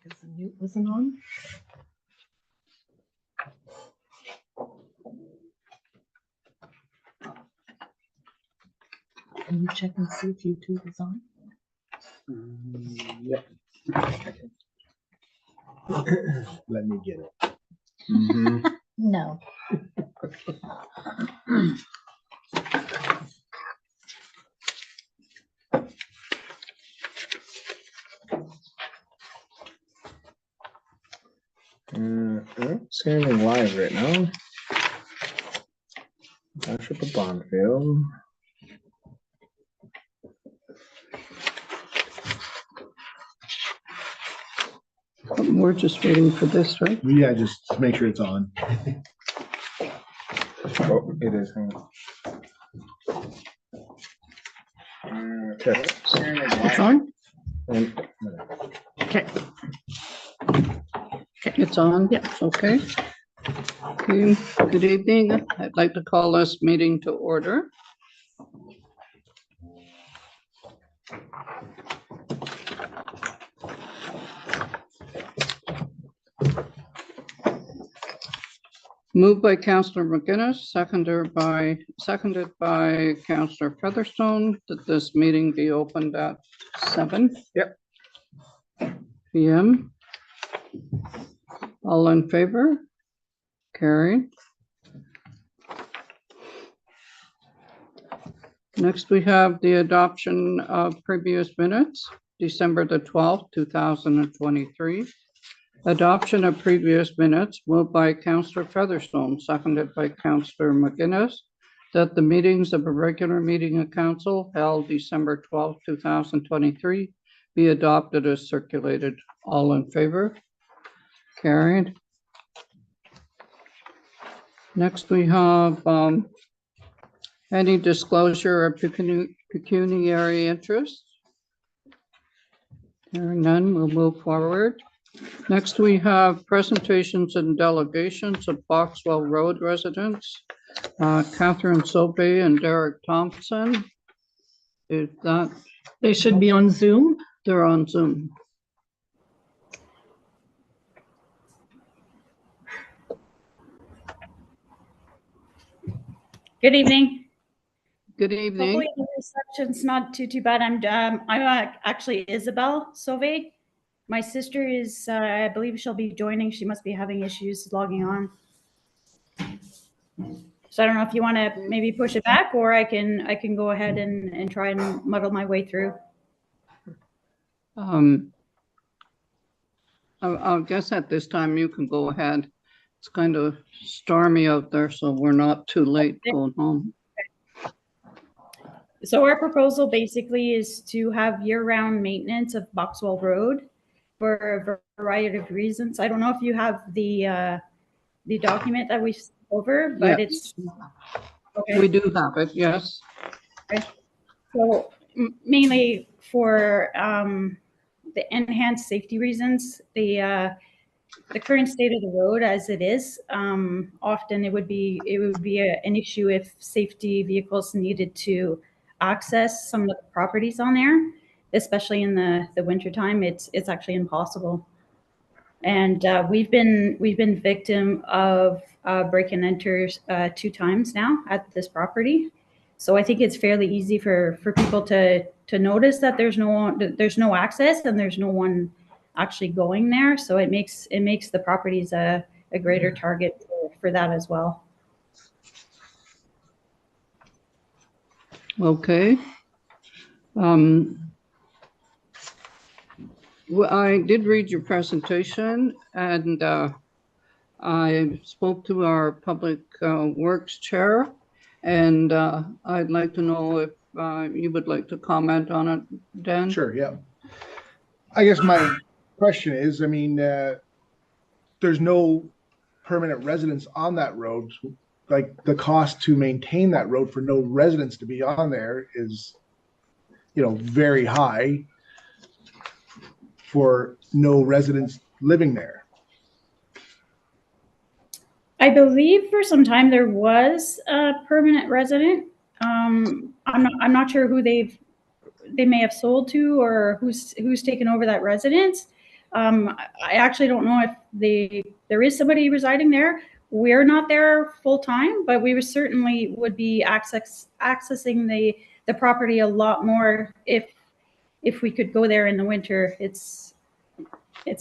because the mute wasn't on. Can you check and see if YouTube is on? Yep. Let me get it. No. I don't see anything live right now. Township of Bonfield. We're just waiting for this, right? Yeah, just make sure it's on. Oh, it is. Hang on. Okay. It's on? Okay. It's on? Yeah. Okay. Okay. Good evening. I'd like to call this meeting to order. Moved by Councillor McGuinness, seconded by Councillor Featherstone, that this meeting be opened at 7 p.m. All in favor? Carried. Next, we have the adoption of previous minutes, December the 12th, 2023. Adoption of previous minutes, moved by Councillor Featherstone, seconded by Councillor McGuinness, that the meetings of a regular meeting of council held December 12th, 2023 be adopted as circulated. All in favor? Carried. Next, we have any disclosure of pecuniary interest. Hearing none, we'll move forward. Next, we have presentations and delegations of Boxwell Road residents. Catherine Sobey and Derek Thompson. Is that? They should be on Zoom. They're on Zoom. Good evening. Good evening. Hopefully the reception's not too bad. I'm actually Isabel Sauvé. My sister is, I believe she'll be joining. She must be having issues logging on. So I don't know if you want to maybe push it back, or I can go ahead and try and muddle my way through. I guess at this time you can go ahead. It's kind of stormy out there, so we're not too late going home. So our proposal basically is to have year-round maintenance of Boxwell Road for a variety of reasons. I don't know if you have the document that we sent over, but yes. It's okay. We do have it, yes. Okay. So mainly for the enhanced safety reasons, the current state of the road as it is, often it would be an issue if safety vehicles needed to access some of the properties on there, especially in the winter time. It's actually impossible. And we've been victim of break and enters 2 times now at this property. So I think it's fairly easy for people to notice that there's no access and there's no one actually going there. So it makes the properties a greater target for that as well. Okay. Well, I did read your presentation, and I spoke to our Public Works Chair, and I'd like to know if you would like to comment on it, Dan? Sure, yeah. I guess my question is, I mean, there's no permanent residence on that road. Like, the cost to maintain that road for no residents to be on there is, very high for no residents living there. I believe for some time there was a permanent resident. I'm not sure who they may have sold to or who's taken over that residence, I actually don't know if there is somebody residing there. We're not there full time, but we certainly would be accessing the property a lot more if we could go there in the winter. It's of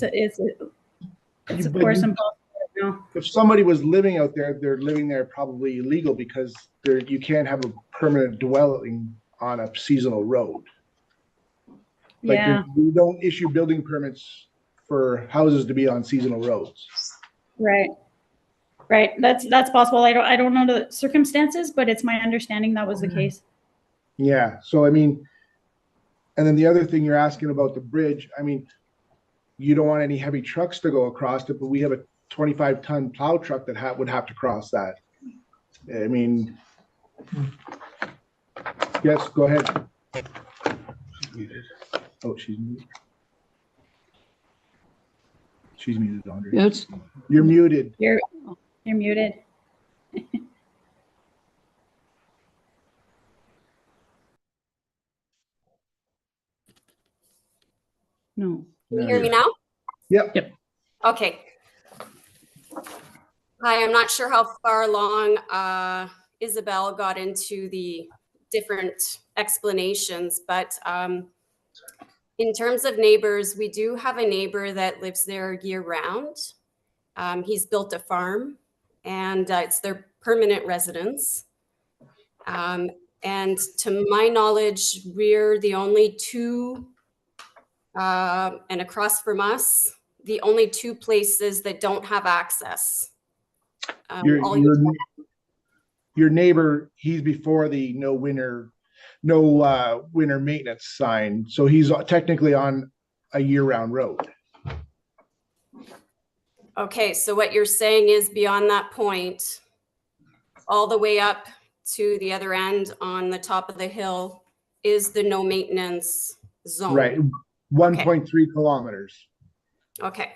course impossible. No. If somebody was living out there, they're living there probably illegal because you can't have a permanent dwelling on a seasonal road. Like Yeah. we don't issue building permits for houses to be on seasonal roads. Right. Right. That's possible. I don't know the circumstances, but it's my understanding that was the case. Yeah. So, I mean, and then the other thing you're asking about the bridge, I mean, you don't want any heavy trucks to go across it, but we have a 25-ton plow truck that would have to cross that. I mean, yes, go ahead. She's muted. Oh, she's muted. She's muted, Andre. Yes, You're muted. You're muted. no. Can you hear me now? Yep. Okay. Hi, I'm not sure how far along Isabel got into the different explanations, but in terms of neighbors, we do have a neighbor that lives there year round. He's built a farm and it's their permanent residence. And to my knowledge, we're the only two, and across from us, the only two places that don't have access. Your neighbor, he's before the no winter maintenance sign, so he's technically on a year-round road. Okay, so what you're saying is beyond that point, all the way up to the other end on the top of the hill is the no maintenance zone. Right, 1.3 kilometers. Okay.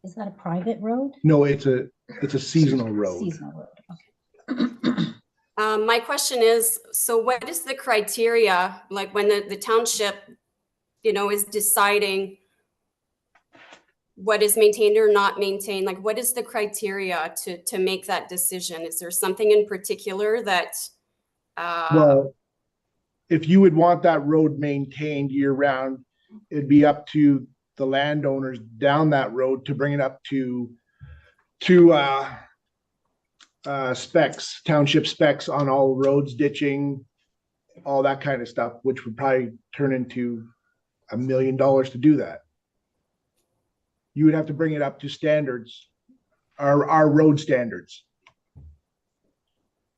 Is that a private road? No, it's a seasonal road. Seasonal road, okay. My question is, so what is the criteria, like when the township, is deciding what is maintained or not maintained? Like, what is the criteria to make that decision? Is there something in particular that? Well, if you would want that road maintained year round, it'd be up to the landowners down that road to bring it up to specs, township specs on all roads, ditching, all that kind of stuff, which would probably turn into $1 million to do that. You would have to bring it up to standards, our road standards.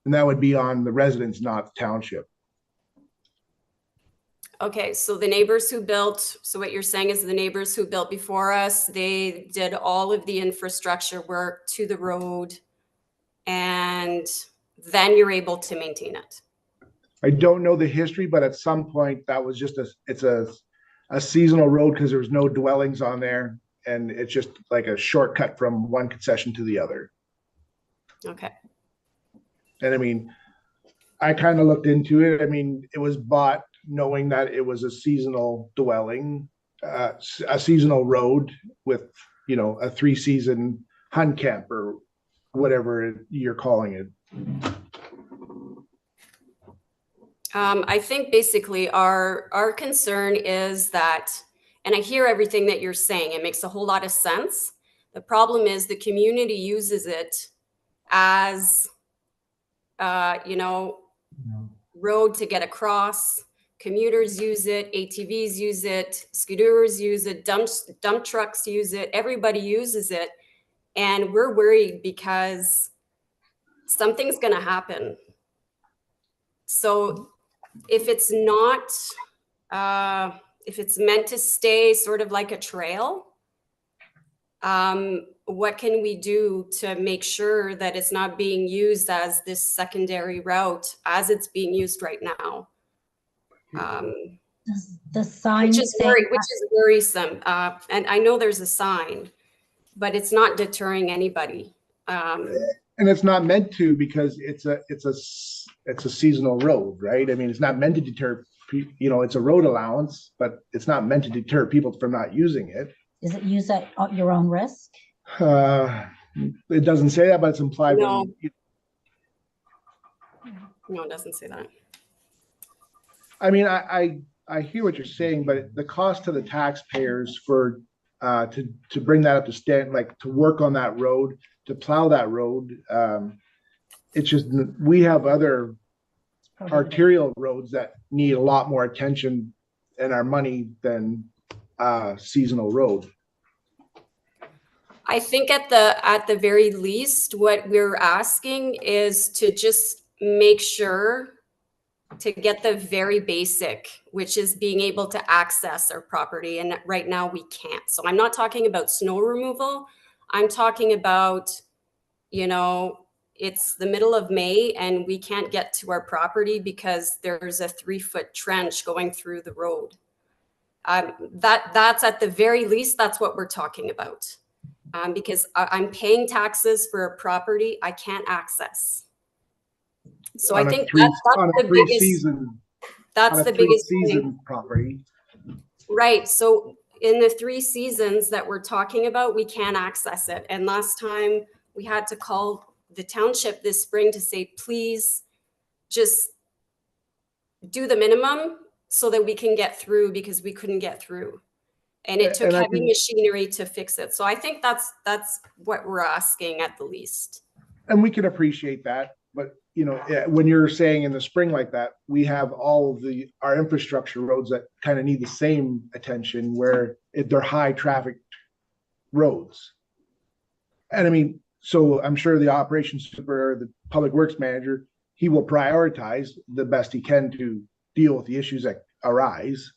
And that would be on the residents, not the township. Okay, so the neighbors who built, so what you're saying is the neighbors who built before us, they did all of the infrastructure work to the road, and then you're able to maintain it. I don't know the history, but at some point that was just it's a seasonal road because there's no dwellings on there, and it's just like a shortcut from one concession to the other. Okay. And I mean, I kind of looked into it. I mean, it was bought knowing that it was a seasonal dwelling, a seasonal road with, a 3-season hunt camp or whatever you're calling it. I think basically our concern is that, and I hear everything that you're saying, it makes a whole lot of sense. The problem is the community uses it as, road to get across. Commuters use it, ATVs use it, scooters use it, dump trucks use it, everybody uses it. And we're worried because something's going to happen. So if it's not, if it's meant to stay sort of like a trail, what can we do to make sure that it's not being used as this secondary route as it's being used right now? Does the sign Which is say worrisome. And I know there's a sign, but it's not deterring anybody. And it's not meant to, because it's a seasonal road, right? I mean, it's not meant to deter, it's a road allowance, but it's not meant to deter people from not using it. Is it used at your own risk? It doesn't say that, but it's implied. No. When No, it doesn't say that. I mean, I hear what you're saying, but the cost to the taxpayers for, to bring that up to stand, like to work on that road, to plow that road, it's just, we have other arterial roads that need a lot more attention and our money than seasonal road. I think at the very least, what we're asking is to just make sure to get the very basic, which is being able to access our property. And right now we can't. So I'm not talking about snow removal. I'm talking about, you know, it's the middle of May and we can't get to our property because there's a 3-foot trench going through the road. That's at the very least, that's what we're talking about. Because I'm paying taxes for a property I can't access. So I think that's the biggest, that's the biggest thing. Property. Right. So in the 3 seasons that we're talking about, we can't access it. And last time we had to call the township this spring to say, please just do the minimum so that we can get through, because we couldn't get through. And it took heavy machinery to fix it. So I think that's what we're asking at the least. And we can appreciate that, but you know, when you're saying in the spring like that, we have all of our infrastructure roads that kind of need the same attention, where they're high traffic roads. And I mean, so I'm sure the operations super, the public works manager, he will prioritize the best he can to deal with the issues that arise.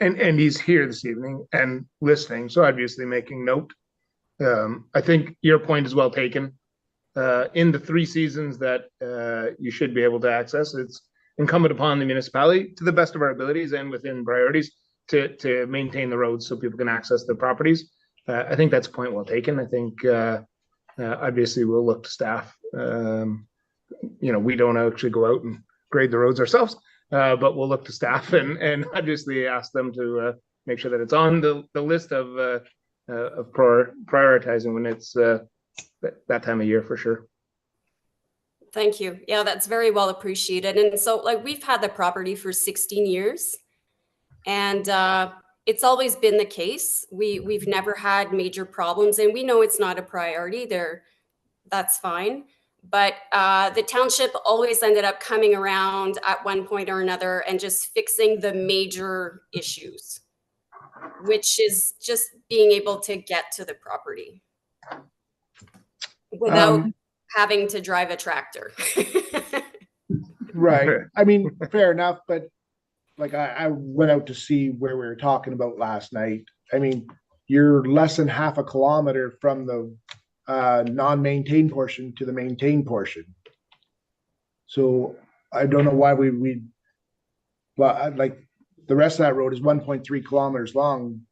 And he's here this evening and listening, so obviously making note. I think your point is well taken. In the 3 seasons that you should be able to access, it's incumbent upon the municipality, to the best of our abilities and within priorities, to maintain the roads so people can access their properties. I think that's a point well taken. I think obviously we'll look to staff. You know, we don't actually go out and grade the roads ourselves. But we'll look to staff and obviously ask them to make sure that it's on the list of prioritizing when it's that time of year for sure. Thank you. Yeah, that's very well appreciated. And so, like, we've had the property for 16 years, and it's always been the case. We've never had major problems, and we know it's not a priority there. That's fine. But the township always ended up coming around at one point or another and just fixing the major issues, which is just being able to get to the property without having to drive a tractor. Right. I mean, fair enough. But like I went out to see where we were talking about last night. I mean, you're less than half a kilometer from the non-maintained portion to the maintained portion. So I don't know why well, like the rest of that road is 1.3 kilometers long.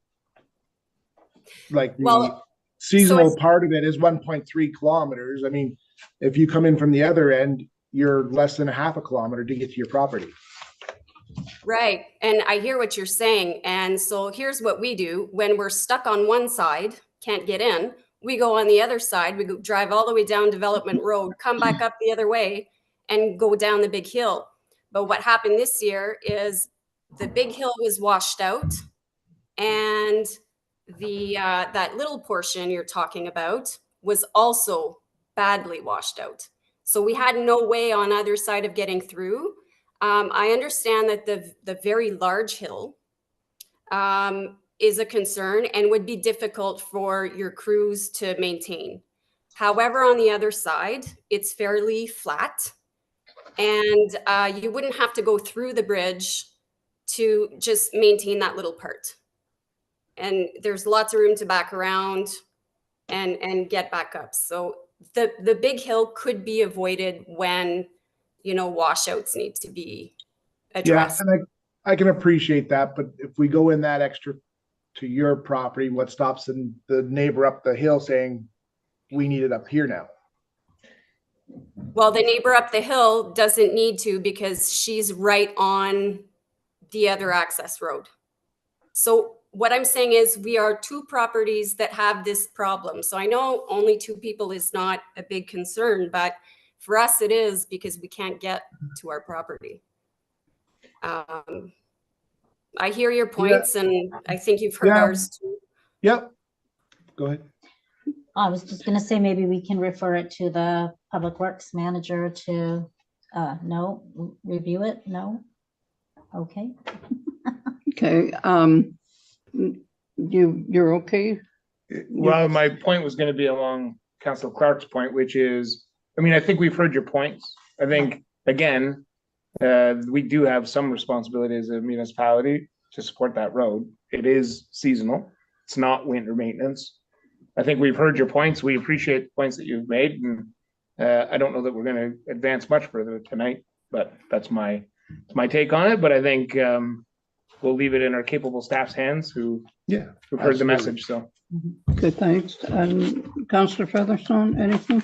Like the seasonal part of it is 1.3 kilometers. I mean, if you come in from the other end, you're less than a half a kilometer to get to your property. Right. And I hear what you're saying. And so here's what we do when we're stuck on one side, can't get in. We go on the other side, we go drive all the way down Development Road, come back up the other way and go down the big hill. But what happened this year is the big hill was washed out, and the that little portion you're talking about was also badly washed out. So we had no way on either side of getting through. I understand that the very large hill is a concern and would be difficult for your crews to maintain. However, on the other side, it's fairly flat, and you wouldn't have to go through the bridge to just maintain that little part. And there's lots of room to back around and get back up. So the big hill could be avoided when, you know, washouts need to be addressed. Yeah, and I can appreciate that, but if we go in that extra to your property, what stops the neighbor up the hill saying we need it up here now? Well, the neighbor up the hill doesn't need to, because she's right on the other access road. So what I'm saying is we are 2 properties that have this problem. So I know only 2 people is not a big concern, but for us it is because we can't get to our property. I hear your points and I think you've heard Yeah. ours too. Yep. Go ahead. I was just gonna say, maybe we can refer it to the Public Works Manager to, no, review it, no? Okay, Okay, you're okay? Well, my point was gonna be along Council Clark's point, which is, I mean, I think we've heard your points. I think, again, we do have some responsibility as a municipality to support that road. It is seasonal. It's not winter maintenance. I think we've heard your points. We appreciate the points that you've made, and I don't know that we're gonna advance much further tonight, but that's my take on it. But I think we'll leave it in our capable staff's hands who've heard the absolutely. message, so. Okay, thanks. And Councillor Featherstone, anything?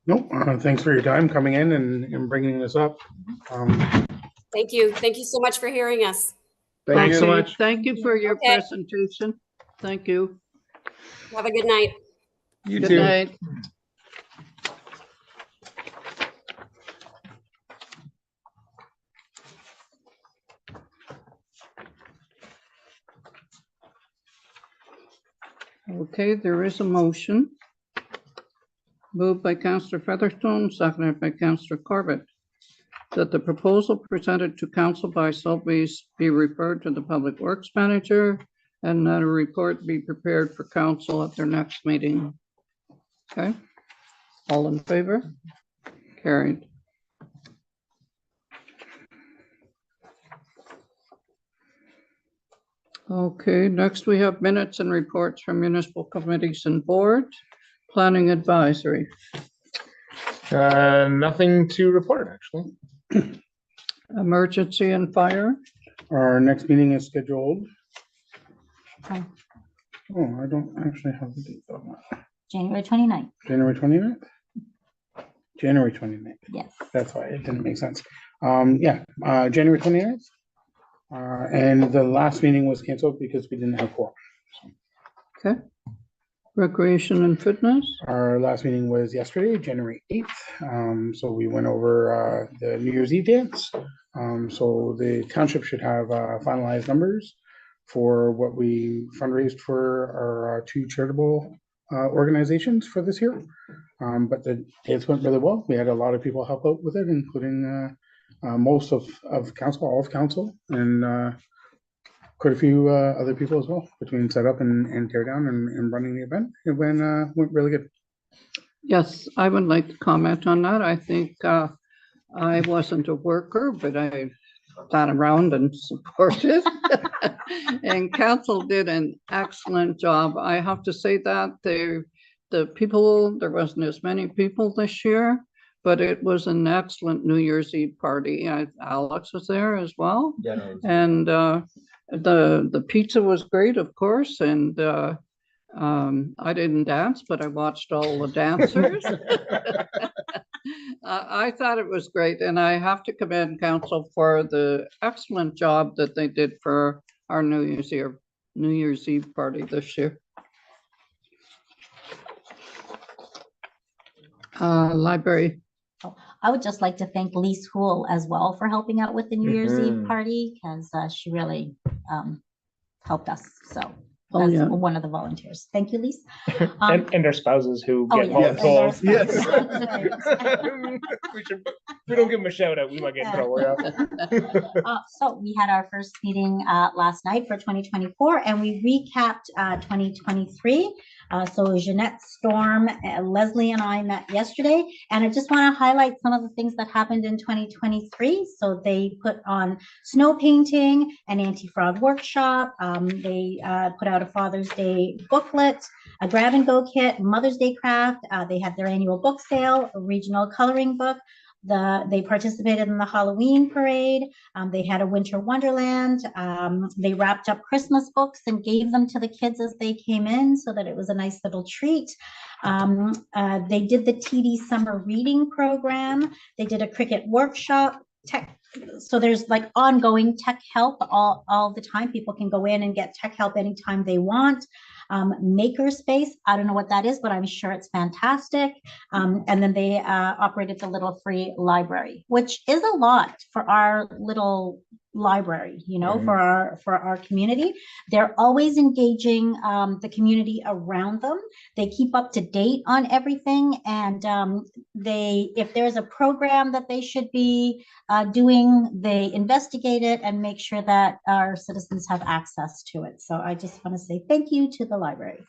Nope. Thanks for your time coming in and bringing this up. Thank you. Thank you so much for hearing us. Thanks so Okay, much. Thank you for your Okay. presentation. Thank you. Have a good night. You Good too. night. Okay, there is a motion. Moved by Councillor Featherstone, seconded by Councillor Corbett, that the proposal presented to council by Sobeys be referred to the Public Works Manager and that a report be prepared for council at their next meeting. Okay, all in favor? Carried. Okay, next we have minutes and reports from municipal committees and boards. Planning advisory. Nothing to report, actually. Emergency and fire. Our next meeting is scheduled. Oh. Oh, I don't actually have the date on that. January 29th, January 29th? January 29th. yes. That's why it didn't make sense. January 29th. And the last meeting was canceled because we didn't have quorum. Okay. Recreation and fitness. Our last meeting was yesterday, January 8th. So we went over the New Year's Eve dance. So the township should have finalized numbers for what we fundraised for our 2 charitable organizations for this year. But the dance went really well. We had a lot of people help out with it, including most of council, all of council, and quite a few other people as well, between setup and tear down and running the event. It went really good. Yes, I would like to comment on that. I think I wasn't a worker, but I sat around and supported. And council did an excellent job. I have to say that the people, there wasn't as many people this year, but it was an excellent New Year's Eve party. Alex was there as well. Yeah, no, And the pizza was great, of course, and I didn't dance, but I watched all the dancers. I thought it was great, and I have to commend council for the excellent job that they did for our New Year's Eve party this year. Library. I would just like to thank Lise Hool as well for helping out with the New Year's Eve party, because she really helped us. So Oh, that's yeah. one of the volunteers. Thank you, Lise. And their spouses who Oh, get yes, voluntold. and their If we don't give them a shout out, we might get in trouble, yeah. So we had our first meeting last night for 2024, and we recapped 2023. So Jeanette, Storm, Leslie and I met yesterday, and I just want to highlight some of the things that happened in 2023. So they put on snow painting, an anti-fraud workshop. They put out a Father's Day booklet, a grab and go kit, Mother's Day craft. They had their annual book sale, a regional coloring book. They participated in the Halloween parade. They had a winter wonderland. They wrapped up Christmas books and gave them to the kids as they came in, so that it was a nice little treat. They did the TD summer reading program. They did a cricket workshop, tech so there's like ongoing tech help all the time. People can go in and get tech help anytime they want. Makerspace, I don't know what that is, but I'm sure it's fantastic. And then they operated the Little Free Library, which is a lot for our little library, you know, for our community. They're always engaging the community around them. They keep up to date on everything, and if there's a program that they should be doing, they investigate it and make sure that our citizens have access to it. So I just want to say thank you to the library.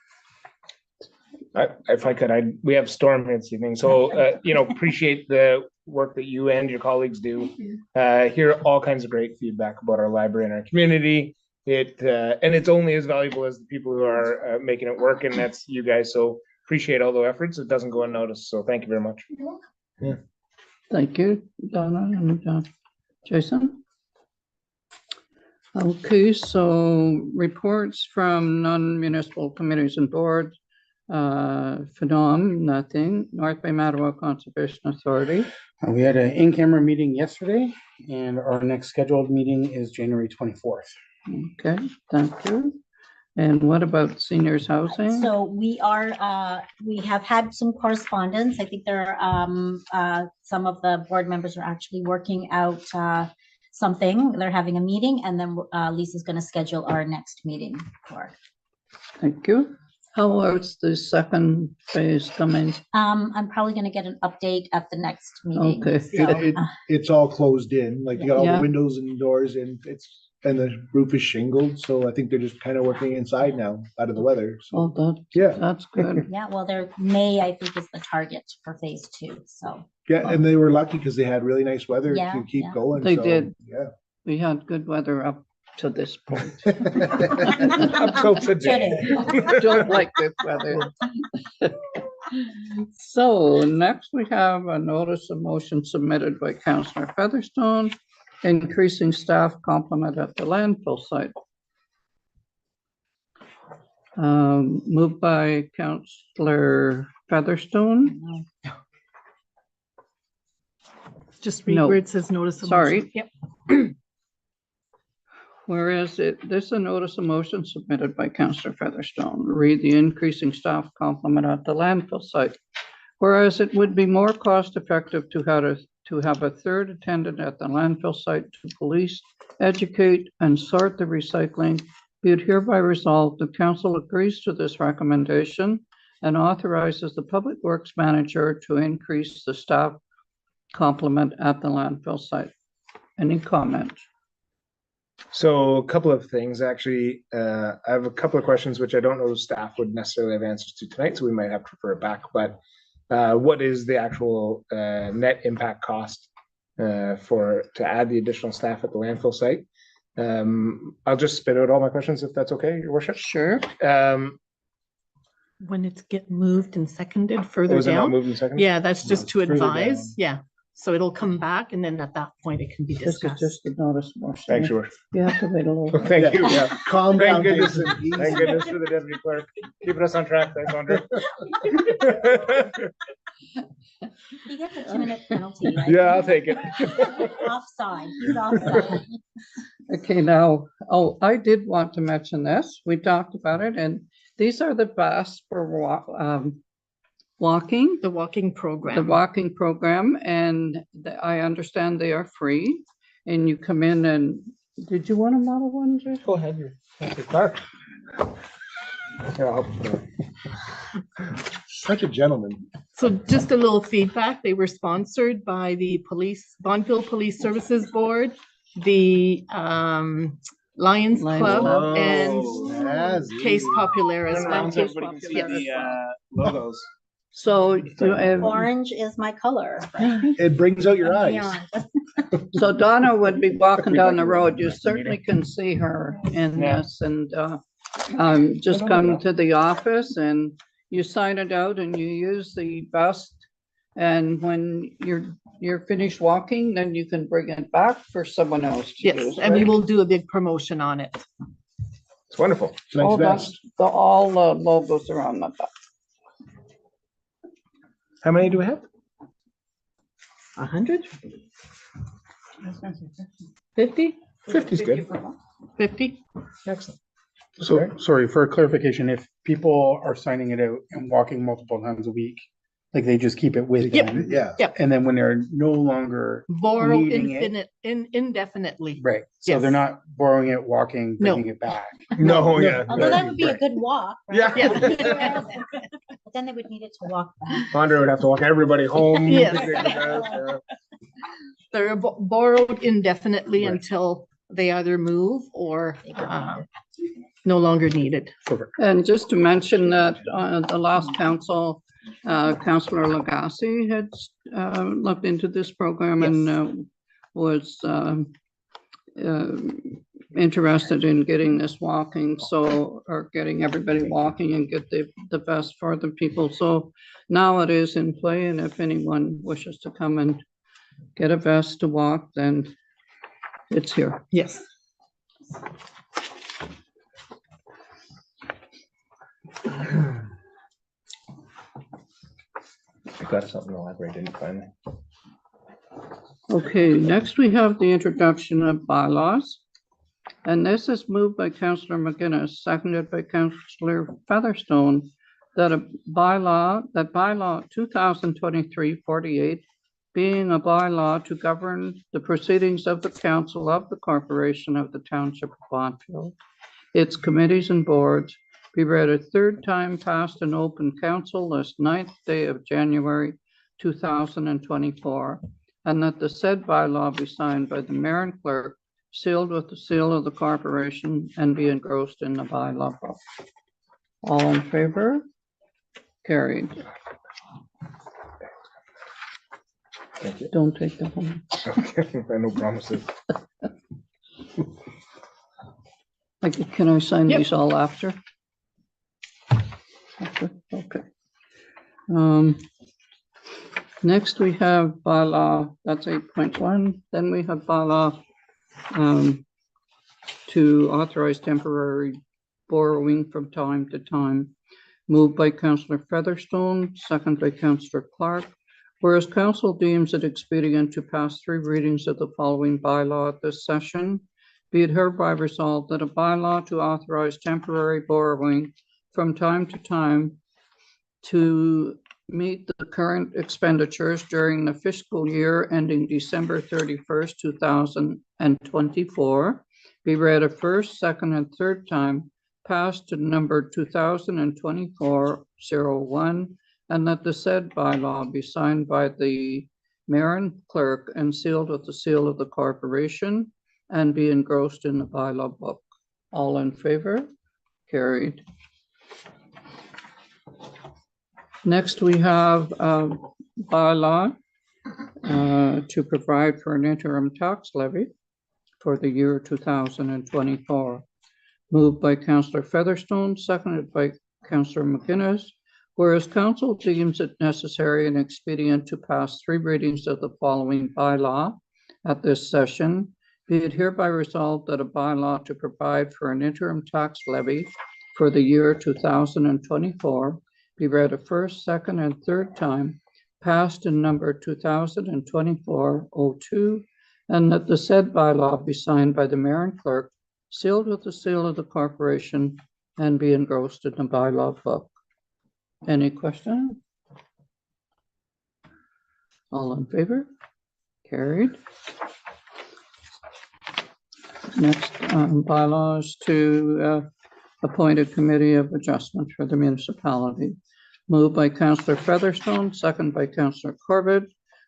If I could, we have Storm here this evening, so, appreciate the work that you and your colleagues do. Hear all kinds of great feedback about our library and our community. And it's only as valuable as the people who are making it work, and that's you guys. So appreciate all the efforts. It doesn't go unnoticed. So thank you very much. Yeah. Thank you, Donna and Jason. Okay, so reports from non-municipal committees and boards. Phenom, nothing. North Bay Mattawa Conservation Authority. We had an in-camera meeting yesterday, and our next scheduled meeting is January 24th. Okay, thank you. And what about seniors housing? So we have had some correspondence. I think there are some of the board members are actually working out something. They're having a meeting, and then Lisa's going to schedule our next meeting for. Thank you. How is the second phase coming? I'm probably going to get an update at the next meeting. Okay. So, It's all closed in, like you got all Yeah. the windows and doors, and the roof is shingled, so I think they're just kind of working inside now, out of the weather, Oh, so, yeah. that's good. yeah, well, May, I think, is the target for phase 2. So Yeah, and they were lucky because they had really nice weather Yeah, to keep yeah. going. They so, did. Yeah. We had good weather up to this point. Until today. Don't like this weather. So next we have a notice of motion submitted by Councillor Featherstone, increasing staff complement at the landfill site. Moved by Councillor Featherstone. Just read No. where it says notice of Sorry. motion. Yep. Whereas this is a notice of motion submitted by Councillor Featherstone, read the increasing staff complement at the landfill site. Whereas it would be more cost effective to have a third attendant at the landfill site to police, educate, and sort the recycling, be it hereby resolved, the council agrees to this recommendation and authorizes the public works manager to increase the staff complement at the landfill site. Any comment? So a couple of things, actually, I have a couple of questions which I don't know staff would necessarily have answers to tonight, so we might have to refer it back. But what is the actual net impact cost to add the additional staff at the landfill site? I'll just spit out all my questions if that's okay, Your Worship. Sure. When it's get moved and seconded further Was it not down. moved in second? Yeah, that's just to further advise. down. Yeah. So it'll come back, and then at that point it can be This is discussed. just a notice of motion. Thanks, Your Worship. You have to wait a little. Thank you. Yeah, calm down, Thank goodness, Jason. Easy. thank goodness for the deputy clerk, keeping us on track. Thanks, Andre. he gets a 2-minute penalty. Right? Yeah, I'll take it. Offside. He's offside. Okay, now, I did want to mention this. We talked about it, and these are the bus for walking, The walking the program. walking program, and I understand they are free. And you come in and, did you want a model one, Jason? Go ahead, your clerk. Here, I'll- Such a gentleman. So just a little feedback. They were sponsored by the Bonneville Police Services Board, the Lions Lions Club, Club. and Snazzy. Case Popular as Turn well. around so everybody can see the logos. So, Orange is my color. It brings out your eyes. Neon. so Donna would be walking down the road. You certainly can see her in Yeah. this, and just come to the office and you sign it out and you use the bus. And when you're finished walking, then you can bring it back for someone else to Yes, use. and we right? will do a big promotion on it. It's wonderful. It's a nice All vest. all the logos are on the back. How many do we have? 100? 50? 50 is good. 50? Excellent. So, sorry, for clarification, if people are signing it out and walking multiple times a week, like they just keep it with Yep. them, Yeah. and then when they're no longer Borrow needing it. indefinitely. right, so Yes. they're not borrowing it, walking, No. bringing it back. No, yeah. Although that would be a Right. good walk. right? Yeah. But then they would need it to walk back. Andre would have to walk everybody home. Yes. Yeah. They're borrowed indefinitely Right. until they either move or no longer needed. Perfect. And just to mention that the last council, Councillor Lagasse had looked into this program and was interested in getting this walking, or getting everybody walking and get the best for the people. So now it is in play, and if anyone wishes to come and get a vest to walk, then it's here. Yes. I got something in the library, didn't find it. Okay, next we have the introduction of bylaws. And this is moved by Councillor McGuinness, seconded by Councillor Featherstone, that bylaw 2023-48, being a bylaw to govern the proceedings of the council of the corporation of the township of Bonfield, its committees and boards, be read a third time past an open council list 9th day of January 2024, and that the said bylaw be signed by the mayor and clerk, sealed with the seal of the corporation, and be engrossed in the bylaw book. All in favor? Carried. Thank you. Don't take them home. Okay, no promises. Can I sign Yep. these all after? Okay. Next we have bylaw, that's 8.1. Then we have bylaw to authorize temporary borrowing from time to time. Moved by Councillor Featherstone, second by Councillor Clark. Whereas council deems it expedient to pass 3 readings of the following bylaw at this session, be it hereby resolved that a bylaw to authorize temporary borrowing from time to time to meet the current expenditures during the fiscal year ending December 31st, 2024, be read a first, second, and third time, passed to number 2024-01, and that the said bylaw be signed by the mayor and clerk and sealed with the seal of the corporation, and be engrossed in the bylaw book. All in favor? Carried. Next, we have bylaw to provide for an interim tax levy for the year 2024. Moved by Councillor Featherstone, seconded by Councillor McGuinness. Whereas council deems it necessary and expedient to pass 3 readings of the following bylaw at this session, be it hereby resolved that a bylaw to provide for an interim tax levy for the year 2024 be read a first, second, and third time, passed in number 2024-02, and that the said bylaw be signed by the mayor and clerk, sealed with the seal of the corporation, and be engrossed in the bylaw book. Any question? All in favor? Carried. Next bylaws to appoint a committee of adjustment for the municipality. Moved by Councillor Featherstone, second by Councillor Corbett.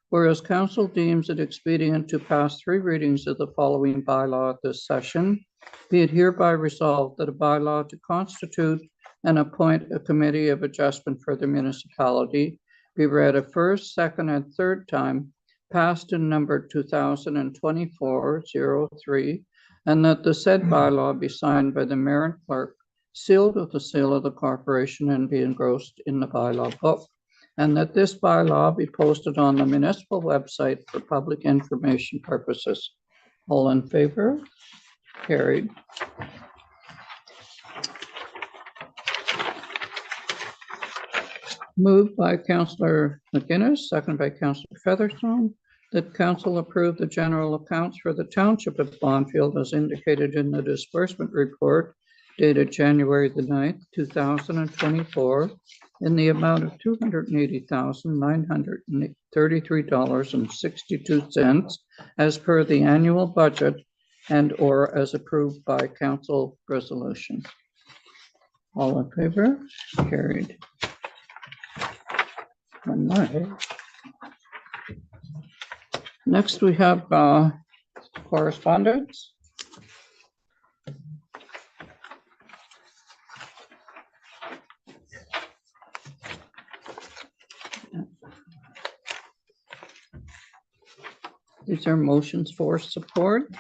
Whereas council deems it expedient to pass 3 readings of the following bylaw at this session, be it hereby resolved that a bylaw to constitute and appoint a committee of adjustment for the municipality be read a first, second, and third time, passed in number 2024-03, and that the said bylaw be signed by the mayor and clerk, sealed with the seal of the corporation, and be engrossed in the bylaw book, and that this bylaw be posted on the municipal website for public information purposes. All in favor? Carried. Moved by Councillor McGuinness, second by Councillor Featherstone, that council approve the general accounts for the township of Bonfield as indicated in the disbursement report dated January the 9th, 2024, in the amount of $280,933.62 as per the annual budget and or as approved by council resolution. All in favor? Carried. All right. Next, we have correspondence. These are motions for support.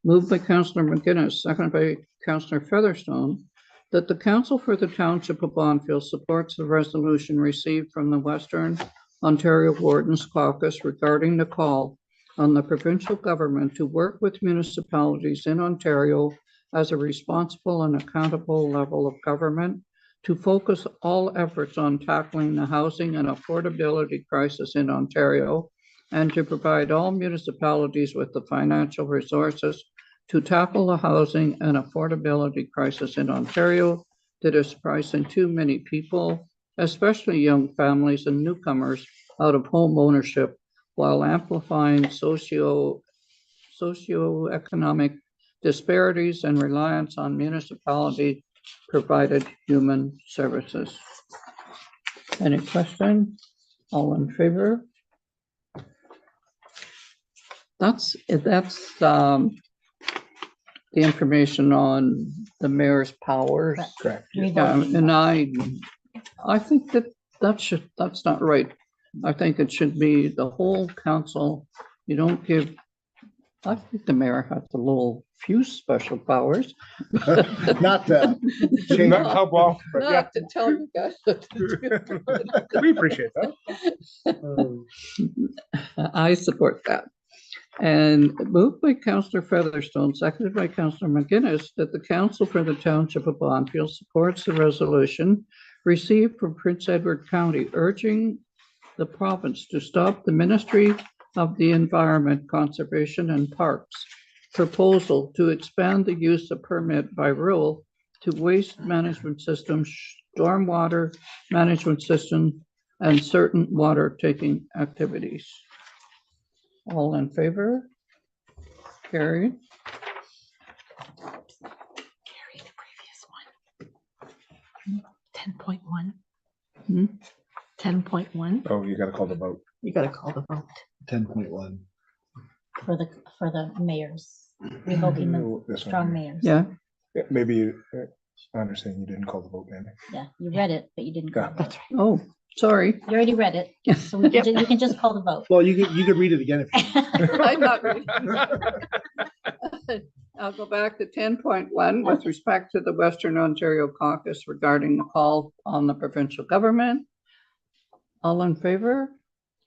Moved by Councillor McGuinness, seconded by Councillor Featherstone, that the Council for the Township of Bonfield supports the resolution received from the Western Ontario Wardens Caucus regarding the call on the provincial government to work with municipalities in Ontario as a responsible and accountable level of government to focus all efforts on tackling the housing and affordability crisis in Ontario and to provide all municipalities with the financial resources to tackle the housing and affordability crisis in Ontario that is pricing too many people, especially young families and newcomers, out of home ownership while amplifying socioeconomic disparities and reliance on municipality provided human services. Any question? All in favor? That's the information on the mayor's powers. Correct. And I think that's not right. I think it should be the whole council. You don't give, I think the mayor has a little few special powers. Not to change. Not help off, but yeah, Not to tell you guys what to do. we appreciate that. I support that. And moved by Councillor Featherstone, seconded by Councillor McGuinness, that the Council for the Township of Bonfield supports the resolution received from Prince Edward County urging the province to stop the Ministry of the Environment, Conservation and Parks proposal to expand the use of permit by rule to waste management systems, stormwater management system, and certain water taking activities. All in favor? Carried. Carry the previous one. 10.1. Hmm? 10.1. Oh, you gotta call the vote. You gotta call the vote. 10.1. For the mayors, revoking the No, this one strong here. mayors. Yeah, Yeah, maybe you, I understand you didn't call the vote, Mandy. Yeah, you read it, but you didn't call Yeah. it. oh, sorry. You already read it, so we can you can just call the vote. Well, you could read it again if you. I'm not reading. I'll go back to 10.1 with respect to the Western Ontario Caucus regarding the call on the provincial government. All in favor?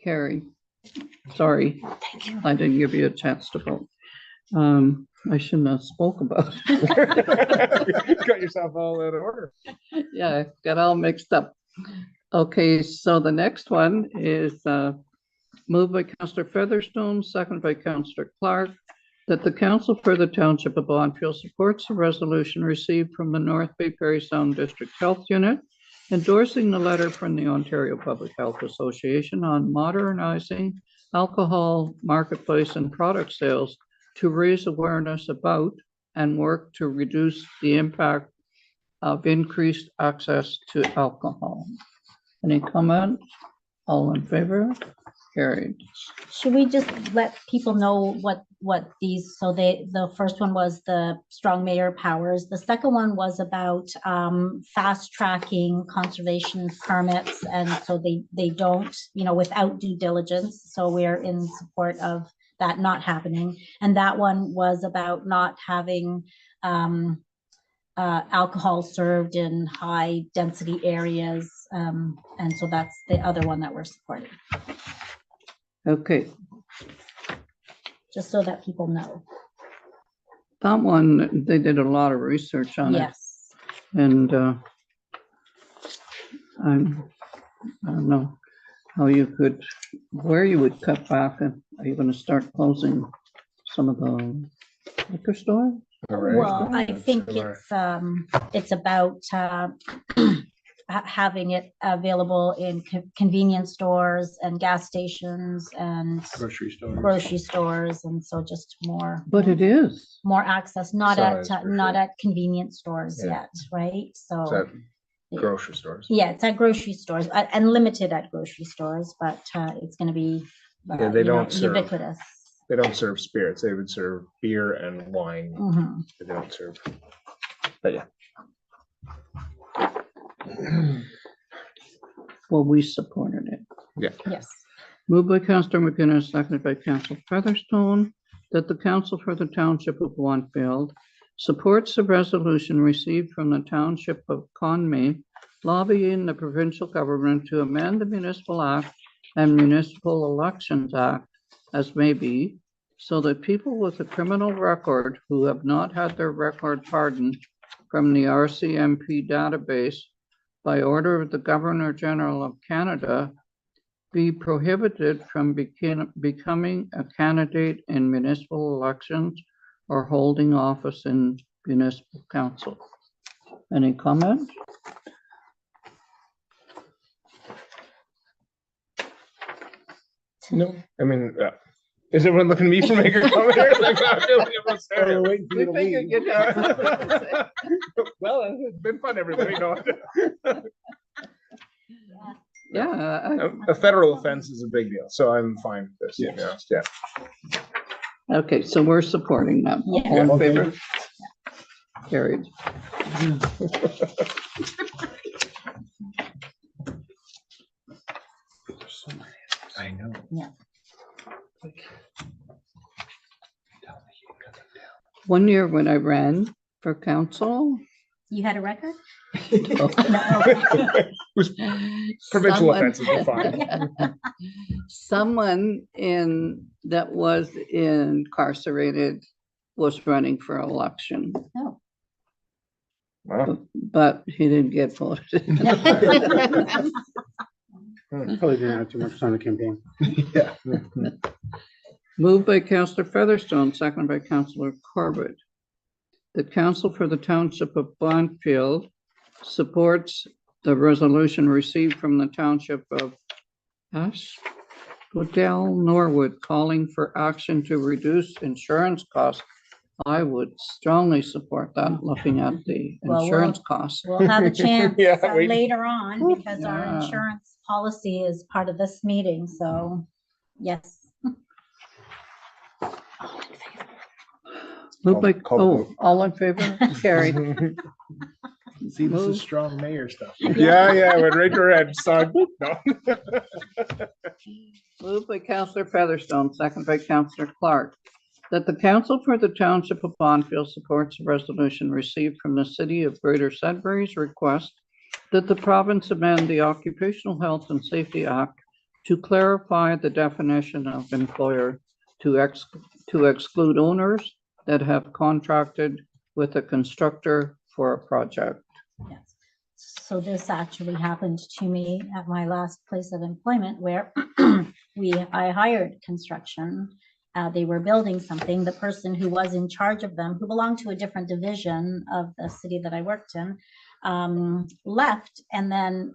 Carry. Sorry, Thank you. I didn't give you a chance to vote. I shouldn't have spoke about it. Got yourself all out of order. Yeah, got all mixed up. Okay, so the next one is moved by Councillor Featherstone, seconded by Councillor Clark, that the Council for the Township of Bonfield supports the resolution received from the North Bay Parry Sound District Health Unit endorsing the letter from the Ontario Public Health Association on modernizing alcohol marketplace and product sales to raise awareness about and work to reduce the impact of increased access to alcohol. Any comment? All in favor? Carried. Should we just let people know what these, so the first one was the strong mayor powers. The second one was about fast tracking conservation permits. And so they don't, without due diligence. So we're in support of that not happening. And that one was about not having alcohol served in high density areas. And so that's the other one that we're supporting. Okay, Just so that people know. that one, they did a lot of research on it. Yes. And I don't know. how you could, where you would cut back, and are you gonna start closing some of the liquor stores? Well, I think it's about having it available in convenience stores and gas stations and grocery stores, and so just more. But it is. More access, not Size, for not sure. at convenience stores Yeah. yet, right? So. Is that grocery stores? Yeah, it's at grocery stores and limited at grocery stores, but it's going to be Yeah, they you know, don't serve- ubiquitous. They don't serve spirits. They would serve beer and wine. Mhm. They don't serve. But yeah. Well, we supported it. Yes. Moved by Councillor McGinnis, seconded by Councillor Featherstone, that the council for the township of Bluntfield supports the resolution received from the township of Conmay lobbying the provincial government to amend the Municipal Act and Municipal Elections Act as may be, so that people with a criminal record who have not had their record pardoned from the RCMP database by order of the Governor General of Canada be prohibited from becoming a candidate in municipal elections or holding office in municipal council. Any comment? No, I mean, is everyone looking at me for making a comment here? Like, I feel like everyone's staring. Well, it's been fun, everybody. No. Yeah. A federal offense is a big deal, so I'm fine with this. Yes. To be honest. Yeah. Okay, so we're supporting that. Yeah. All in Okay. favor? Carried. I know. One year when I ran for council. You had a record? Provincial someone- offenses are fine. Someone that was incarcerated was running for election, No. Wow. but he didn't get voted. Probably didn't have too much time to campaign. Yeah. Moved by Councillor Featherstone, seconded by Councillor Corbett. The council for the township of Bonnfield supports the resolution received from the township of Asphodel Norwood calling for action to reduce insurance costs. I would strongly support that, looking at the Well, insurance costs. We'll have a chance Yeah, we- later on because our Yeah. insurance policy is part of this meeting. So, yes. Moved by, Call the vote. all in favor? Carried. See, this Move. is strong mayor stuff. Yeah, when Rachel Red saw no. Moved by Councillor Featherstone, second by Councillor Clark, that the council for the township of Bonnfield supports a resolution received from the city of Greater Sudbury's request that the province amend the Occupational Health and Safety Act to clarify the definition of employer to exclude owners that have contracted with a constructor for a project. Yes. So this actually happened to me at my last place of employment where I hired construction. They were building something. The person who was in charge of them, who belonged to a different division of the city that I worked in, left. And then,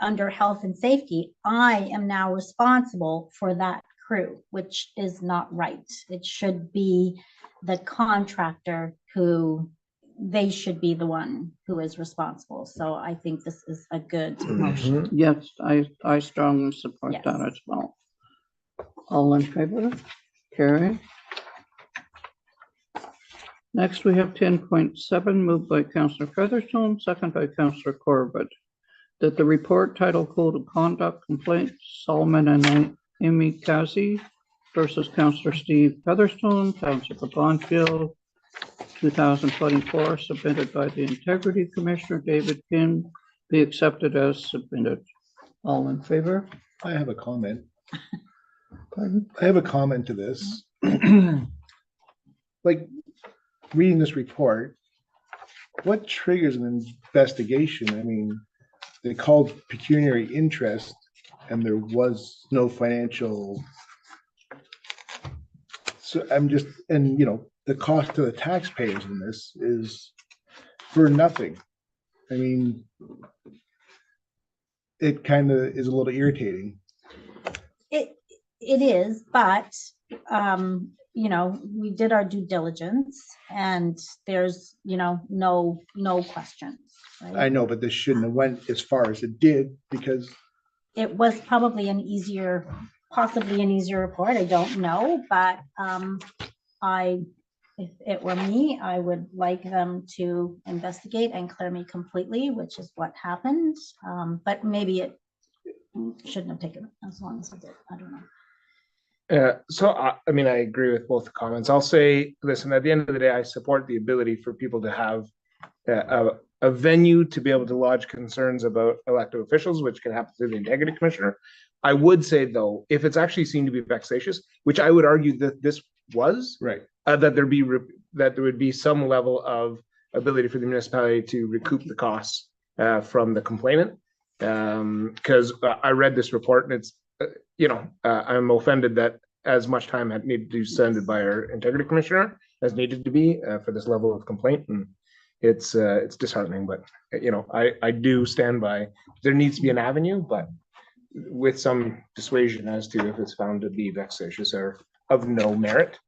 under health and safety, I am now responsible for that crew, which is not right. It should be the contractor they should be the one who is responsible. So I think this is a good motion. Yes, I strongly support Yes. that as well. All in favor? Carry. Next, we have 10.7, moved by Councillor Featherstone, second by Councillor Corbett, that the report titled Code of Conduct Complaint Solomon and Amy Kazi versus Councillor Steve Featherstone, Township of Bonnfield, 2024, submitted by the Integrity Commissioner David Kim, be accepted as submitted. All in favor? I have a comment. Pardon? I have a comment to this. Like, reading this report, what triggers an investigation? I mean, they called pecuniary interest. and there was no financial. So I'm just, and you know, the cost to the taxpayers in this is for nothing. I mean, it kind of is a little irritating. It is, but, you know, we did our due diligence and there's, you know, no questions. Right? I know, but this shouldn't have went as far as it did because It was probably possibly an easier report. I don't know, but, if it were me, I would like them to investigate and clear me completely, which is what happened. But maybe it shouldn't have taken as long as it did. I don't know. I mean, I agree with both the comments. I'll say, listen, at the end of the day, I support the ability for people to have a venue to be able to lodge concerns about elected officials, which can happen through the integrity commissioner. I would say, though, if it's actually seen to be vexatious, which I would argue that this was, right, that there would be some level of ability for the municipality to recoup the costs from the complainant. Because I read this report and it's, you know, I'm offended that as much time had needed to be spent by our integrity commissioner as needed to be for this level of complaint, and it's disheartening. But you know, I do stand by there needs to be an avenue, but with some dissuasion as to if it's found to be vexatious or of no merit,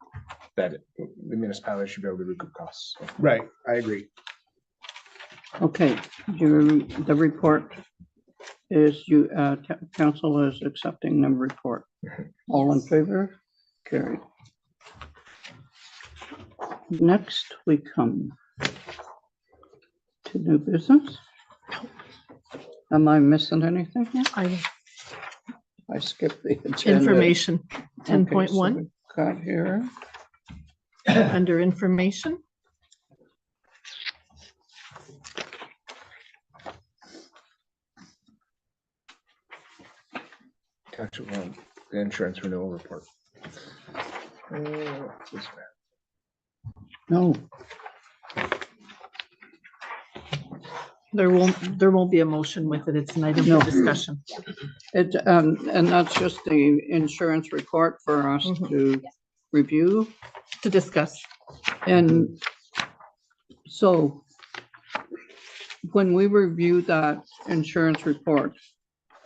that the municipality should be able to recoup costs. So. right, I agree. Okay, the report is council is accepting the report. All in favor? Carried. Next, we come to new business. Am I missing anything? I skipped the agenda. Information, Okay, 10.1, so we've got here. under information. Touch on the insurance renewal report. What's this, No, There won't be a motion with it. It's an item No. for discussion. and that's just the insurance report for us to review. To discuss. And so when we review that insurance report,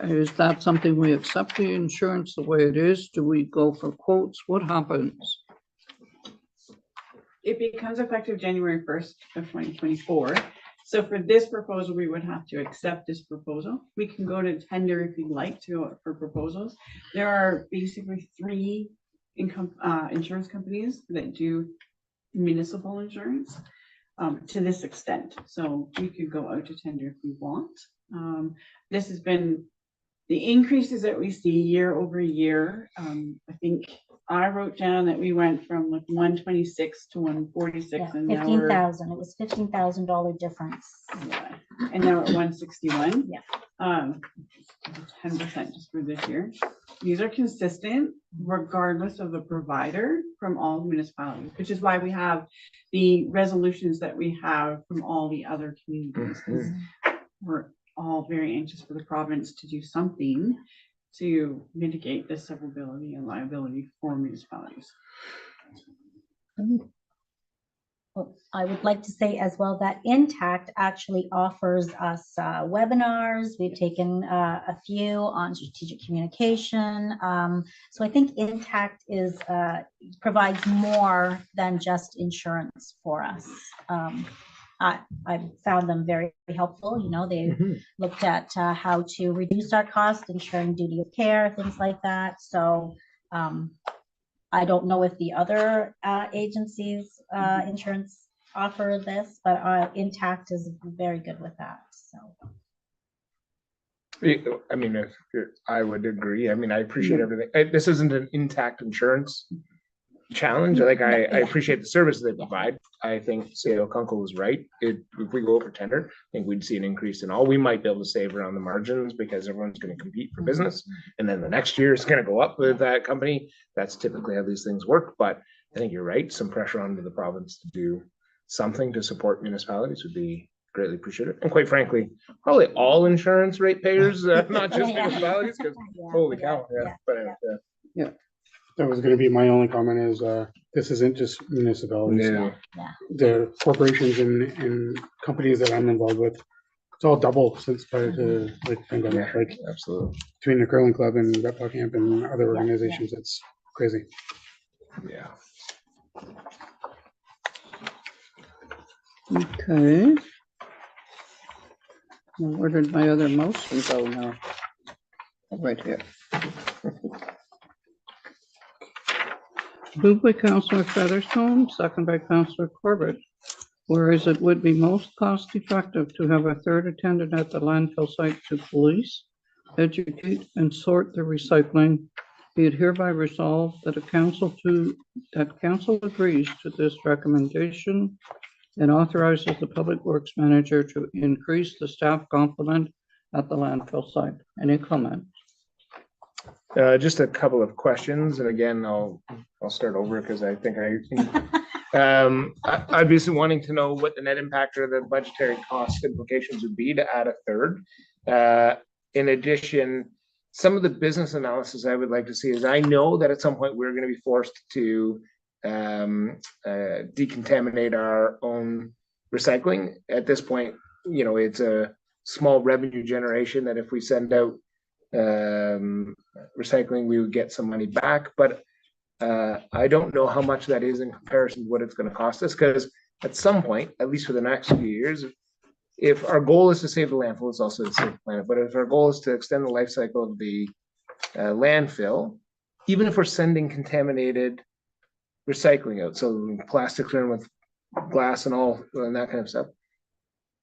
is that something we accept the insurance the way it is? Do we go for quotes? What happens? It becomes effective January 1st of 2024. So for this proposal, we would have to accept this proposal. We can go to tender if you'd like to go for proposals. There are basically 3 insurance companies that do municipal insurance to this extent. So we could go out to tender if we want. This has been the increases that we see year over year. I think I wrote down that we went from like 126 to 146, Yeah, and now we're 15,000. It was $15,000 difference. and now at 161. Yeah. 10% just for this year. These are consistent regardless of the provider from all municipalities, which is why we have the resolutions that we have from all the other communities. 'Cause we're all very anxious for the province to do something to mitigate this severability and liability for municipalities. Well, I would like to say as well that Intact actually offers us webinars. We've taken a few on strategic communication. So I think Intact provides more than just insurance for us. I found them very helpful. You know, they looked at how to reduce our cost, ensuring duty of care, things like that. So I don't know if the other agencies insurance offer this, but Intact is very good with that. So I mean, I would agree. I mean, I appreciate everything. This isn't an Intact insurance challenge. Like I appreciate the service they provide. I think Sayo Kunkel was right. If we go over tender, I think we'd see an increase in all. We might be able to save around the margins because everyone's going to compete for business, and then the next year is going to go up with that company. That's typically how these things work. But I think you're right. Some pressure onto the province to do something to support municipalities would be greatly appreciate it. And quite frankly, probably all insurance ratepayers, not just Yeah. municipalities, because Yeah, holy yeah, cow, yeah. yeah, But anyway, That was gonna be my only comment is, this isn't just municipalities. yeah. The corporations and companies that I'm involved with, it's all doubled since prior to like pandemic, Yeah, like absolutely. between the curling club and Red Bull Camp and other organizations, it's crazy. Yeah. Okay. Well, where did my other motion go now? Oh, right here. Moved by Councillor Featherstone, second by Councillor Corbett. Whereas it would be most cost effective to have a third attendant at the landfill site to police, educate, and sort the recycling, be it hereby resolved that council agrees to this recommendation and authorizes the Public Works Manager to increase the staff complement at the landfill site. Any comment? Just a couple of questions, and again, I'll start over because I think I'd be wanting to know what the net impact or the budgetary cost implications would be to add a third. In addition, some of the business analysis I would like to see is I know that at some point we're going to be forced to decontaminate our own recycling. At this point, you know, it's a small revenue generation that if we send out recycling, we would get some money back, but I don't know how much that is in comparison to what it's going to cost us, because at some point, at least for the next few years, if our goal is to save the landfill, it's also to save the planet. But if our goal is to extend the life cycle of the landfill, even if we're sending contaminated recycling out, so plastics in with glass and all and that kind of stuff,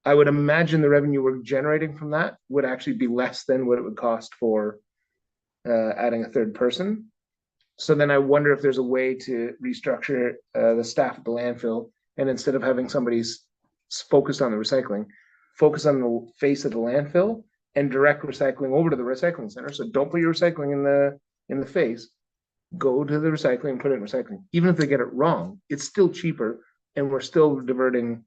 I would imagine the revenue we're generating from that would actually be less than what it would cost for adding a third person. So then I wonder if there's a way to restructure the staff at the landfill, and instead of having somebody focused on the recycling, focus on the face of the landfill and direct recycling over to the recycling center. So don't put your recycling in the face. Go to the recycling and put it in recycling. Even if they get it wrong, it's still cheaper, and we're still diverting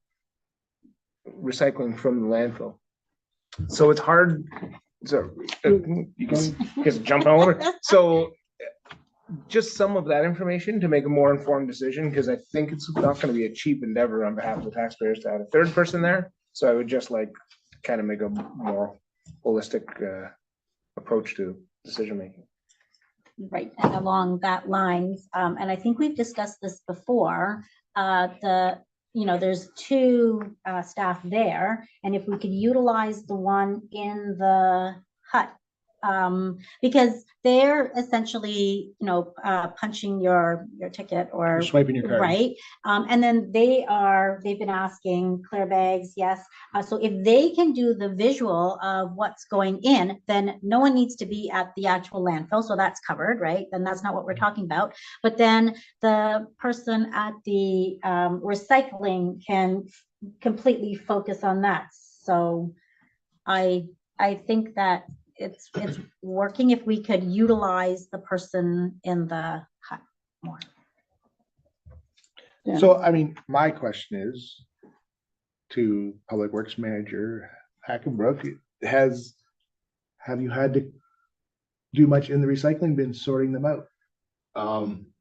recycling from the landfill. So it's hard. So you can just jump all over. So just some of that information to make a more informed decision, because I think it's not going to be a cheap endeavor on behalf of the taxpayers to add a third person there. So I would just like kind of make a more holistic approach to decision making. Right, and along that lines, and I think we've discussed this before, there's two staff there, and if we could utilize the one in the hut, because they're essentially, punching your ticket or Swiping your card. right, and then they've been asking clear bags, yes. So if they can do the visual of what's going in, then no one needs to be at the actual landfill, so that's covered, right? Then that's not what we're talking about. But then the person at the recycling can completely focus on that. So I think that it's working if we could utilize the person in the hut more. Yeah. So, I mean, my question is to Public Works Manager Hackenbrook, have you had to do much in the recycling bin sorting them out?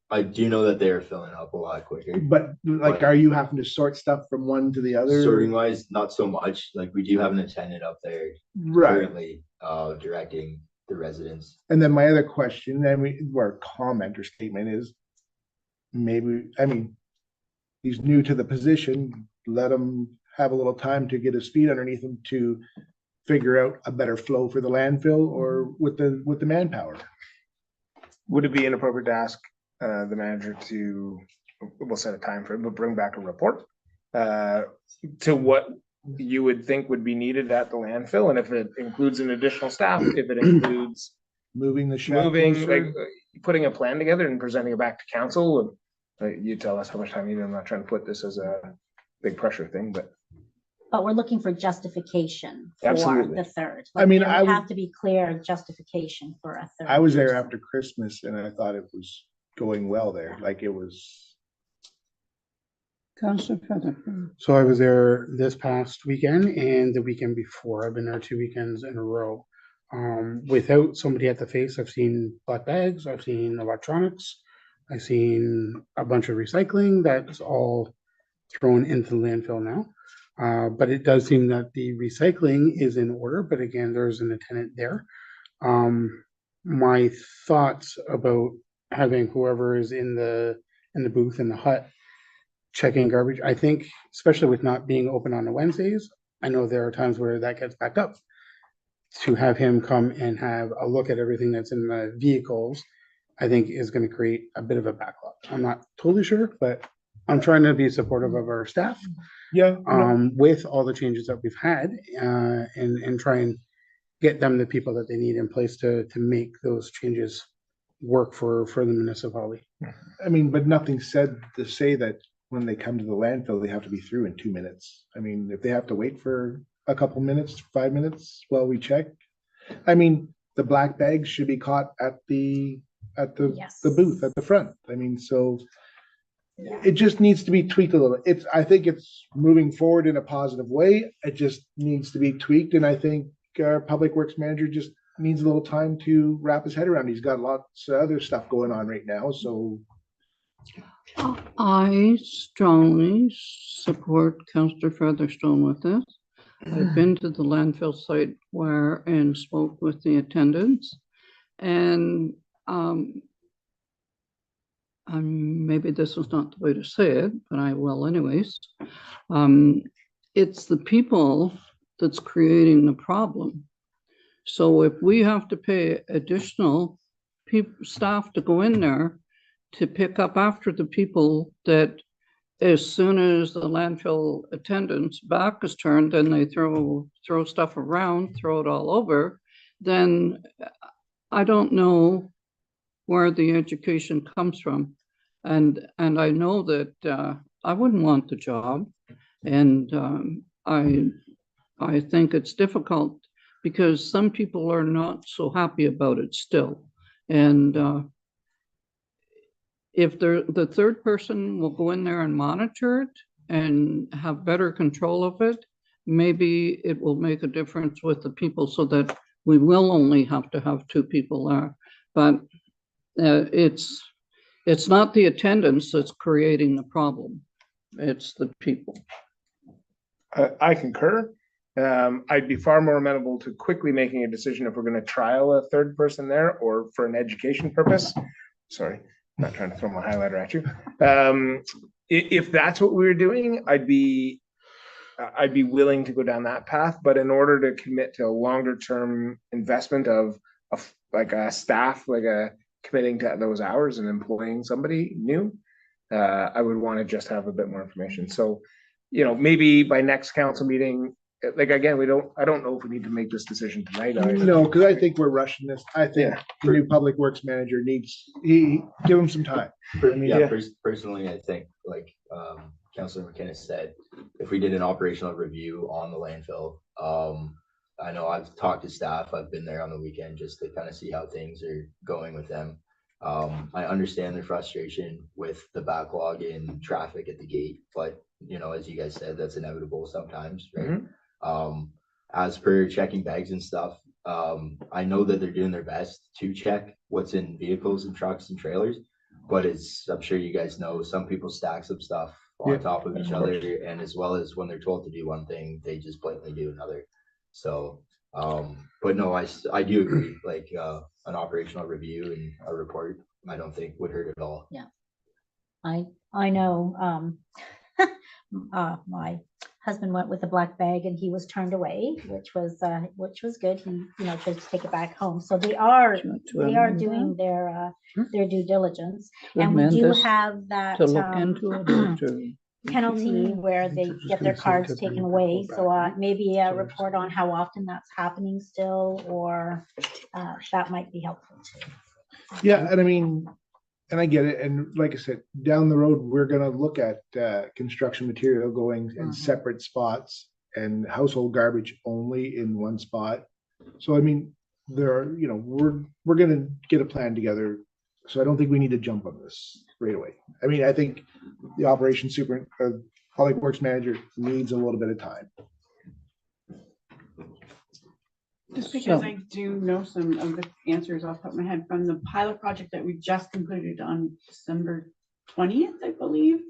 I do know that they're filling up a lot quicker. But like, are you having to sort stuff from one to the other? Sorting wise, not so much. Like, we do have an attendant up there Right. currently directing the residents. And then my other question, or comment or statement is, maybe, I mean, he's new to the position, let him have a little time to get his feet underneath him to figure out a better flow for the landfill or with the manpower. Would it be inappropriate to ask the manager to, we'll set a time for it, but bring back a report to what you would think would be needed at the landfill, and if it includes an additional staff, if it includes moving the shaft closer? like putting a plan together and presenting it back to council. You tell us how much time you need. I'm not trying to put this as a big pressure thing, but we're looking for justification for Absolutely. the third. I mean, there would have to be clear justification for a third. I was there person. after Christmas and I thought it was going well there, like it was. Councillor Featherstone. So I was there this past weekend and the weekend before. I've been there 2 weekends in a row. Without somebody at the face, I've seen black bags, I've seen electronics, I've seen a bunch of recycling that's all thrown into the landfill now. But it does seem that the recycling is in order, but again, there's an attendant there. My thoughts about having whoever is in the booth in the hut checking garbage, I think, especially with not being open on the Wednesdays, I know there are times where that gets backed up. To have him come and have a look at everything that's in the vehicles, I think is going to create a bit of a backlog. I'm not totally sure, but I'm trying to be supportive of our staff. Yeah. With all the changes that we've had, and try and get them the people that they need in place to make those changes work for the municipality. I mean, but nothing said to say that when they come to the landfill, they have to be through in 2 minutes. I mean, if they have to wait for a couple minutes, 5 minutes while we check, I mean, the black bags should be caught at the Yes. booth at the front. I mean, so Yeah. it just needs to be tweaked a little. I think it's moving forward in a positive way. It just needs to be tweaked. And I think our public works manager just needs a little time to wrap his head around. He's got lots of other stuff going on right now. So I strongly support Councillor Featherstone with this. I've been to the landfill site and spoke with the attendants, and maybe this was not the way to say it, but I will anyways. It's the people that's creating the problem. So if we have to pay additional staff to go in there to pick up after the people that, as soon as the landfill attendant's back is turned, then they throw stuff around, throw it all over, then I don't know where the education comes from. And I know that I wouldn't want the job. And I think it's difficult because some people are not so happy about it still. And if the third person will go in there and monitor it and have better control of it, maybe it will make a difference with the people so that we will only have to have 2 people there. But it's not the attendance that's creating the problem. It's the people. I concur. I'd be far more amenable to quickly making a decision if we're going to trial a third person there or for an education purpose. Sorry, not trying to throw my highlighter at you. If that's what we were doing, I'd be willing to go down that path. But in order to commit to a longer term investment of like a staff, committing to those hours and employing somebody new, I would want to just have a bit more information. So, maybe by next council meeting, again, I don't know if we need to make this decision tonight. no, because I think we're rushing this. I think the new public works manager give him some time. Personally, I think Councilor McInnes said, if we did an operational review on the landfill, I know I've talked to staff, I've been there on the weekend just to kind of see how things are going with them. I understand their frustration with the backlog in traffic at the gate, but as you guys said, that's inevitable sometimes, right? As per checking bags and stuff, I know that they're doing their best to check what's in vehicles and trucks and trailers, but I'm sure you guys know, some people stack some stuff on top of each other, and as well as when they're told to do one thing, they just blatantly do another. So, but no, I do agree, an operational review and a report, I don't think would hurt at all. Yeah. I know, my husband went with a black bag and he was turned away, which was good. He, chose to take it back home. So they are doing their due diligence. And we do have that To look into it or to penalty where they get their cards taken away. So maybe a report on how often that's happening still, or that might be helpful too. Yeah, and I mean, and I get it. And like I said, down the road, we're gonna look at construction material going in separate spots and household garbage only in one spot. So I mean, we're gonna get a plan together So I don't think we need to jump on this right away. I mean, I think the operations public works manager needs a little bit of time. Just because So- I do know some of the answers off the top of my head from the pilot project that we just completed on December 20th, I believe.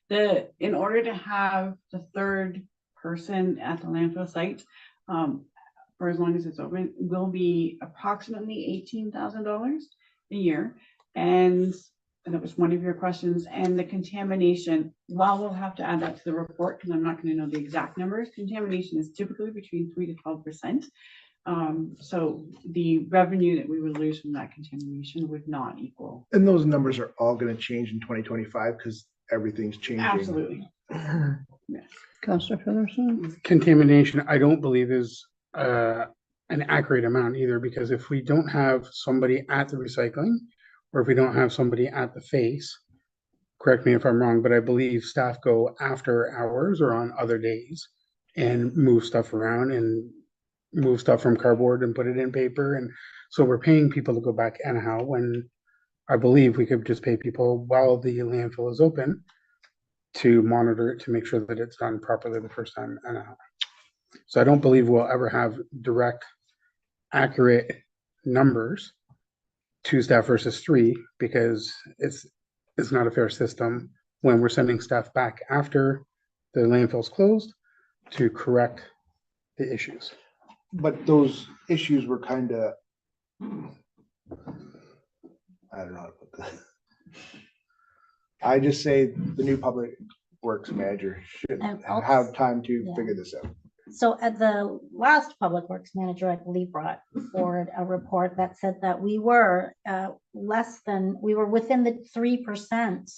In order to have the third person at the landfill site, for as long as it's open, will be approximately $18,000 a year. And that was one of your questions. And the contamination, while we'll have to add that to the report, because I'm not going to know the exact numbers, contamination is typically between 3 to 12%. So the revenue that we would lose from that contamination would not equal. And those numbers are all gonna change in 2025 because everything's changing. Absolutely. Counselor Featherston? Contamination, I don't believe is an accurate amount either, because if we don't have somebody at the recycling, or if we don't have somebody at the face, correct me if I'm wrong, but I believe staff go after hours or on other days and move stuff around and move stuff from cardboard and put it in paper. And so we're paying people to go back anyhow, when I believe we could just pay people while the landfill is open to monitor it, to make sure that it's done properly the first time anyhow. So I don't believe we'll ever have direct, accurate numbers, 2 staff versus 3, because it's not a fair system when we're sending staff back after the landfill's closed to correct the issues. But those issues were kind of, I don't know how to put that. I just say the new public works manager should And also- have time to Yeah. figure this out. So at the last public works manager, I believe, brought forward a report that said that we were we were within the 3%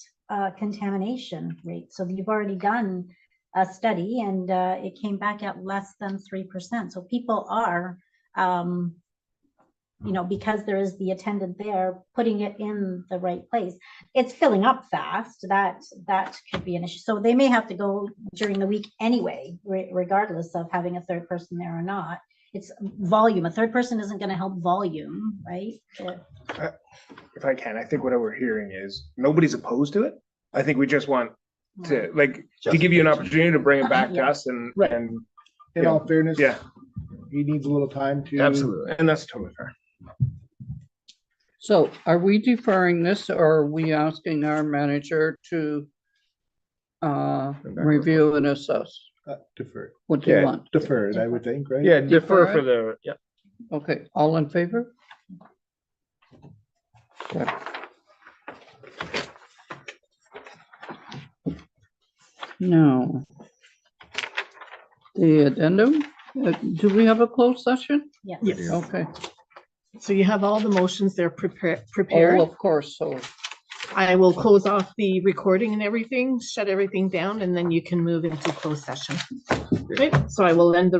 contamination rate. So you've already done a study and it came back at less than 3%. So people are, because there is the attendant there, putting it in the right place. It's filling up fast. That could be an issue. So they may have to go during the week anyway, regardless of having a third person there or not. It's volume. A third person isn't going to help volume, right? If I can, I think what we're hearing is nobody's opposed to it. I think we just want to to give you an opportunity to bring it back to Yeah. us and Right. and In Yeah. all fairness, yeah, he needs a little time to. absolutely, and that's totally fair. So are we deferring this, or are we asking our manager to review and assess? Defer, What do you Yeah. want? deferred, I would think, right? Yeah, defer Defer for it? the, yeah. Okay, all in favor? Okay. Now, the addendum, do we have a closed session? Yes. Yes. Okay. So you have all the motions there prepared. Oh, of course, so I will close off the recording and everything, shut everything down, and then you can move into closed session. Okay, so I will end the